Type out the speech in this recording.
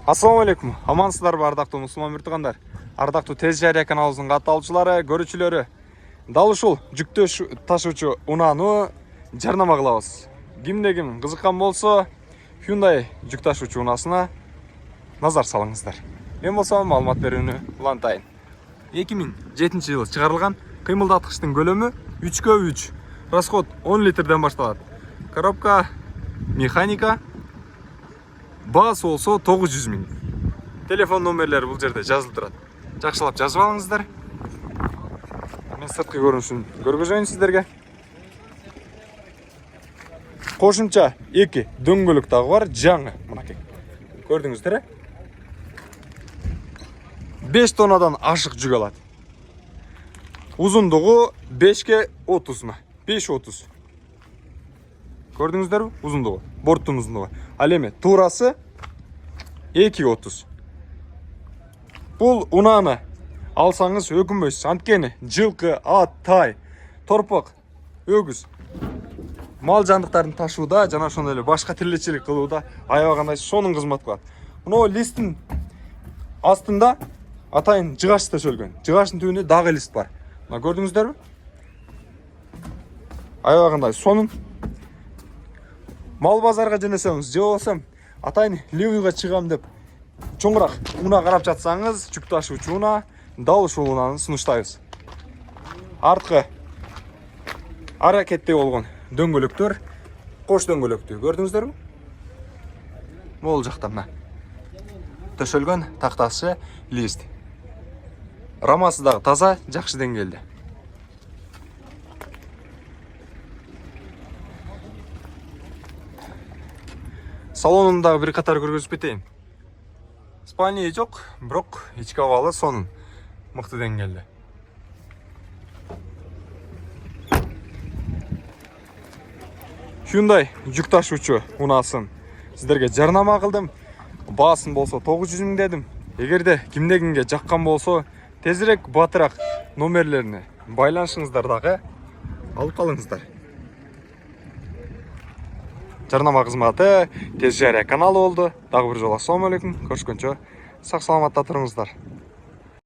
Assalamu алейкум. Амансыздарбы, ардактуу мусулман муртугандар. Ардактуу Тез Жария каналыбыздын катталуучулары, көрүүчүлөрү. Дал ушул жүк ташуучу унааны жарнама кылабыз. Кимде ким кызыккан болсо, Hyundai жүк ташуучу унаасына назар салыңыздар. Мен болсом маалымат берүүнү улантайын. 2007-жылы чыгарылган кыймылдаткычтын көлөмү 3/3. Расход 10 литрден башталат. Коробка механика. Баасы болсо 900 000. Телефон номерлери бул жерде жазылып турат. Жакшылап жазып алыңыздар. Мен сырткы көрүнүшүн көргөзөйүн сиздерге. Кошумча 2 дөңгөлөк дагы бар, жаңы. Мынакей. Көрдүңүздөр, 5 тоннадан ашык жүк алат. Узундугу 5/30 ма? 5/30. Көрдүңүздөрбү? Узундугу, борттун узундугу. Ал эми туурасы 2/30. Бул унааны алсаңыз өкүнбөйсүз. Анткени жылкы, ат, тай, торпок, өгүз, мал жандыктарын ташууда жана ошондой эле башка тиричилик кылууда аябагандай сонун кызмат кылат. Мына листтин астында атайын жыгач төшөлгөн. Жыгачтын түбүндө дагы лист бар. Мына көрдүңүздөрбү? Аябагандай сонун. Мал базарга жөнөсөңүз, же болбосо атайын ливыйга чыгам деп чоңураак уна карап жатсаңыз, жүк ташуучу уна дал ушул унааны сунуштайбыз. Арткы аракетте болгон дөңгөлөктөр кош дөңгөлөктүү, көрдүңүздөрбү? Могул жакта мына төшөлгөн тактасы лист. Рамасы дагы таза, жакшы деңгээлде. Салонунда бир катар көргөзүп кетейин. Спальня жок, бирок ички абалы сонун, мыкты деңгээлде. Hyundai жүк ташуучу унаасын сиздерге жарнама кылдым. Баасын болсо 900 000 дедим. Эгерде кимде кимге жаккан болсо, тезирээк батыраак номерлерине байланышыңыздар дагы алып калыңыздар. Жарнама кызматы Тез Жария каналы болду. Дагы бир жолу ассаламу алейкум. Көрүшкөнчө сак саламатта туруңуздар.